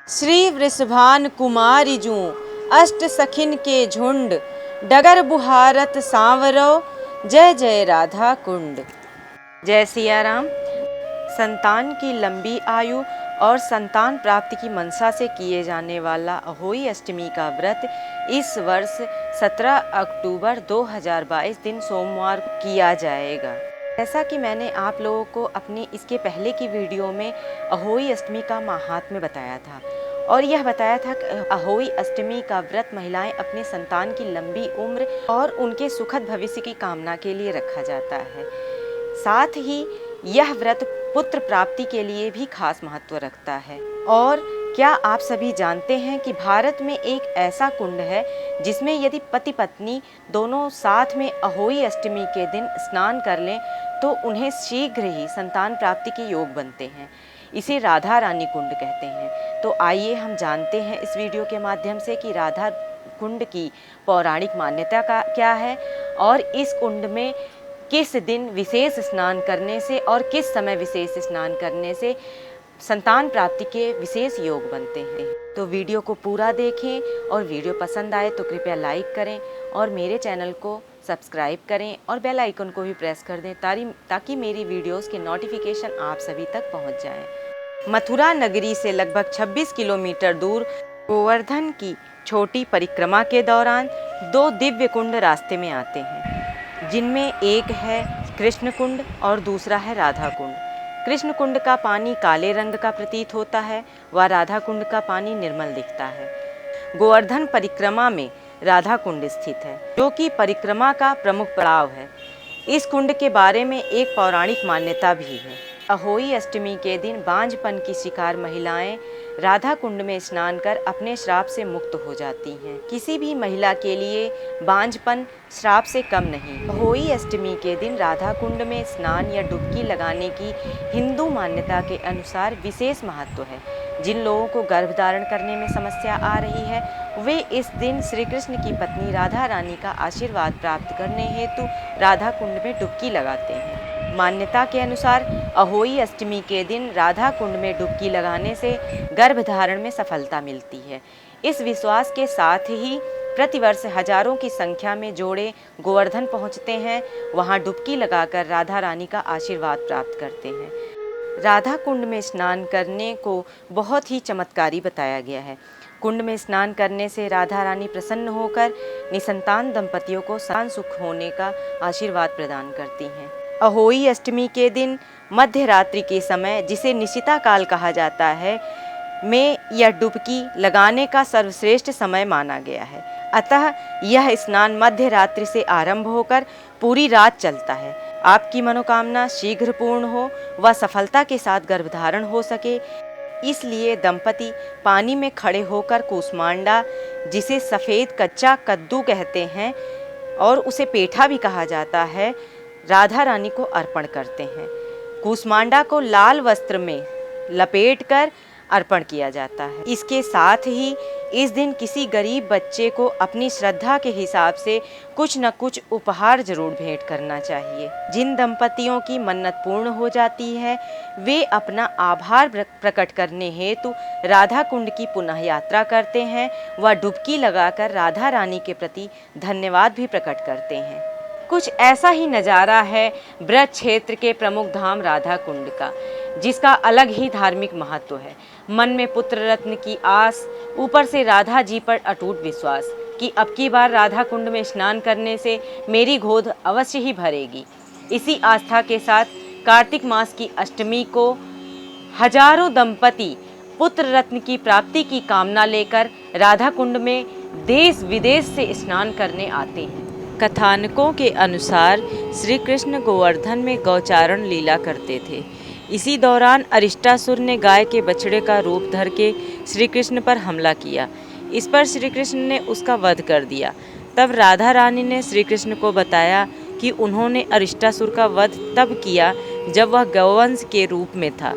श्री वृषभान कुमारी जू अष्ट सखिन के झुंड, डगर बुहारत सांवरो, जय जय राधा कुंड। जय सिया राम। संतान की लंबी आयु और संतान प्राप्ति की मनसा से किए जाने वाला अहोई अष्टमी का व्रत इस वर्ष 17 अक्टूबर 2022 दिन सोमवार किया जाएगा। जैसा कि मैंने आप लोगों को अपनी इसके पहले की वीडियो में अहोई अष्टमी का महात्म्य बताया था और यह बताया था कि अहोई अष्टमी का व्रत महिलाएं अपने संतान की लंबी उम्र और उनके सुखद भविष्य की कामना के लिए रखा जाता है। साथ ही यह व्रत पुत्र प्राप्ति के लिए भी खास महत्व रखता है। और क्या आप सभी जानते हैं कि भारत में एक ऐसा कुंड है जिसमें यदि पति पत्नी दोनों साथ में अहोई अष्टमी के दिन स्नान कर लें तो उन्हें शीघ्र ही संतान प्राप्ति के योग बनते हैं। इसे राधा रानी कुंड कहते हैं। तो आइए हम जानते हैं इस वीडियो के माध्यम से कि राधा कुंड की पौराणिक मान्यता का क्या है और इस कुंड में किस दिन विशेष स्नान करने से और किस समय विशेष स्नान करने से संतान प्राप्ति के विशेष योग बनते हैं। तो वीडियो को पूरा देखें और वीडियो पसंद आए तो कृपया लाइक करें और मेरे चैनल को सब्सक्राइब करें और बेल आइकन को भी प्रेस कर दें ताकि मेरी वीडियोस के नोटिफिकेशन आप सभी तक पहुंच जाएं। मथुरा नगरी से लगभग 26 किलोमीटर दूर गोवर्धन की छोटी परिक्रमा के दौरान दो दिव्य कुंड रास्ते में आते हैं, जिनमें एक है कृष्ण कुंड और दूसरा है राधा कुंड। कृष्ण कुंड का पानी काले रंग का प्रतीत होता है व राधा कुंड का पानी निर्मल दिखता है। गोवर्धन परिक्रमा में राधा कुंड स्थित है, जो कि परिक्रमा का प्रमुख पड़ाव है। इस कुंड के बारे में एक पौराणिक मान्यता भी है। अहोई अष्टमी के दिन बांझपन की शिकार महिलाएं राधा कुंड में स्नान कर अपने श्राप से मुक्त हो जाती हैं। किसी भी महिला के लिए बांझपन श्राप से कम नहीं। अहोई अष्टमी के दिन राधा कुंड में स्नान या डुबकी लगाने की हिंदू मान्यता के अनुसार विशेष महत्व है। जिन लोगों को गर्भ धारण करने में समस्या आ रही है वे इस दिन श्री कृष्ण की पत्नी राधा रानी का आशीर्वाद प्राप्त करने हेतु राधा कुंड में डुबकी लगाते हैं। मान्यता के अनुसार अहोई अष्टमी के दिन राधा कुंड में डुबकी लगाने से गर्भ धारण में सफलता मिलती है। इस विश्वास के साथ ही प्रतिवर्ष हजारों की संख्या में जोड़े गोवर्धन पहुंचते हैं, वहां डुबकी लगाकर राधा रानी का आशीर्वाद प्राप्त करते हैं। राधा कुंड में स्नान करने को बहुत ही चमत्कारी बताया गया है। कुंड में स्नान करने से राधा रानी प्रसन्न होकर निसंतान दंपतियों को संतान सुख होने का आशीर्वाद प्रदान करती हैं। अहोई अष्टमी के दिन मध्य रात्रि के समय, जिसे निशिता काल कहा जाता है, में यह डुबकी लगाने का सर्वश्रेष्ठ समय माना गया है। अतः यह स्नान मध्य रात्रि से आरंभ होकर पूरी रात चलता है। आपकी मनोकामना शीघ्र पूर्ण हो व सफलता के साथ गर्भधारण हो सके, इसलिए दंपति पानी में खड़े होकर कूसमांडा, जिसे सफ़ेद कच्चा कद्दू कहते हैं और उसे पेठा भी कहा जाता है, राधा रानी को अर्पण करते हैं। कूसमांडा को लाल वस्त्र में लपेटकर अर्पण किया जाता है। इसके साथ ही इस दिन किसी गरीब बच्चे को अपनी श्रद्धा के हिसाब से कुछ न कुछ उपहार जरूर भेंट करना चाहिए। जिन दंपतियों की मन्नत पूर्ण हो जाती है वे अपना आभार प्रकट करने हेतु राधा कुंड की पुनः यात्रा करते हैं व डुबकी लगाकर राधा रानी के प्रति धन्यवाद भी प्रकट करते हैं। कुछ ऐसा ही नज़ारा है ब्रज क्षेत्र के प्रमुख धाम राधा कुंड का, जिसका अलग ही धार्मिक महत्व है। मन में पुत्र रत्न की आस, ऊपर से राधा जी पर अटूट विश्वास कि अब की बार राधा कुंड में स्नान करने से मेरी गोद अवश्य ही भरेगी। इसी आस्था के साथ कार्तिक मास की अष्टमी को हजारों दंपति पुत्र रत्न की प्राप्ति की कामना लेकर राधा कुंड में देश विदेश से स्नान करने आते हैं। कथानकों के अनुसार श्री कृष्ण गोवर्धन में गौचारण लीला करते थे। इसी दौरान अरिष्टासुर ने गाय के बछड़े का रूप धर के श्री कृष्ण पर हमला किया। इस पर श्री कृष्ण ने उसका वध कर दिया। तब राधा रानी ने श्री कृष्ण को बताया कि उन्होंने अरिष्टासुर का वध तब किया जब वह गौवंश के रूप में था,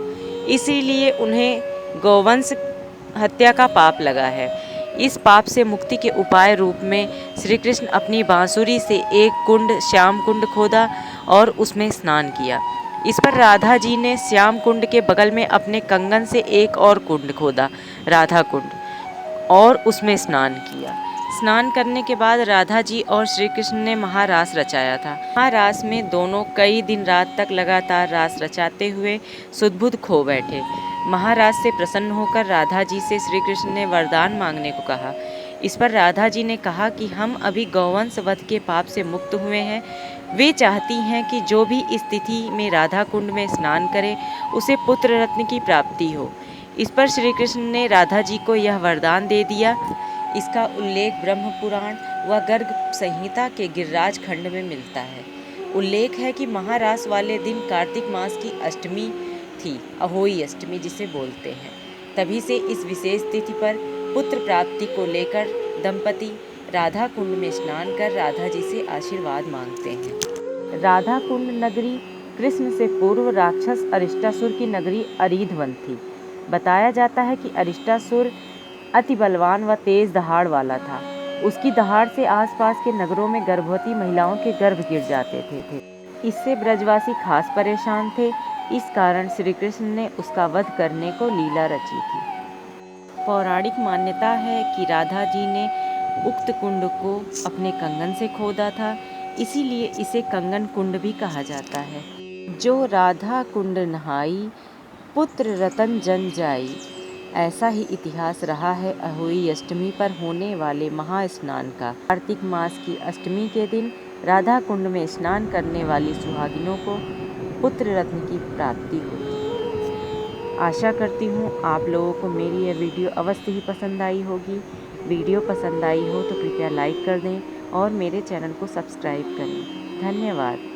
इसीलिए उन्हें गौवंश हत्या का पाप लगा है। इस पाप से मुक्ति के उपाय रूप में श्री कृष्ण अपनी बांसुरी से एक कुंड श्याम कुंड खोदा और उसमें स्नान किया। इस पर राधा जी ने श्याम कुंड के बगल में अपने कंगन से एक और कुंड खोदा। राधा कुंड और उसमें स्नान किया। स्नान करने के बाद राधा जी और श्री कृष्ण ने महारास रचाया था। महारास में दोनों कई दिन रात तक लगातार रास रचाते हुए सुध-बुध खो बैठे। महाराज से प्रसन्न होकर राधा जी से श्री कृष्ण ने वरदान मांगने को कहा। इस पर राधा जी ने कहा कि हम अभी गौवंश वध के पाप से मुक्त हुए हैं। वे चाहती हैं कि जो भी इस तिथि में राधा कुंड में स्नान करे उसे पुत्र रत्न की प्राप्ति हो। इस पर श्री कृष्ण ने राधा जी को यह वरदान दे दिया। इसका उल्लेख ब्रह्म पुराण व गर्ग संहिता के गिरिराज खंड में मिलता है। उल्लेख है कि महारास वाले दिन कार्तिक मास की अष्टमी थी, अहोई अष्टमी जिसे बोलते हैं। तभी से इस विशेष तिथि पर पुत्र प्राप्ति को लेकर दंपति राधा कुंड में स्नान कर राधा जी से आशीर्वाद मांगते हैं। राधा कुंड नगरी कृष्ण से पूर्व राक्षस अरिष्टासुर की नगरी अरिधवन थी। बताया जाता है कि अरिष्टासुर अति बलवान व तेज दहाड़ वाला था। उसकी दहाड़ से आसपास के नगरों में गर्भवती महिलाओं के गर्भ गिर जाते थे। इससे ब्रजवासी खास परेशान थे। इस कारण श्री कृष्ण ने उसका वध करने को लीला रची थी। पौराणिक मान्यता है कि राधा जी ने उक्त कुंड को अपने कंगन से खोदा था, इसीलिए इसे कंगन कुंड भी कहा जाता है। जो राधा कुंड नहाई, पुत्र रतन जन जाई। ऐसा ही इतिहास रहा है अहोई अष्टमी पर होने वाले महास्नान का। कार्तिक मास की अष्टमी के दिन राधा कुंड में स्नान करने वाली सुहागिनों को पुत्र रत्न की प्राप्ति होती है। आशा करती हूँ आप लोगों को मेरी यह वीडियो अवश्य ही पसंद आई होगी। वीडियो पसंद आई हो तो कृपया लाइक कर दें और मेरे चैनल को सब्सक्राइब करें। धन्यवाद।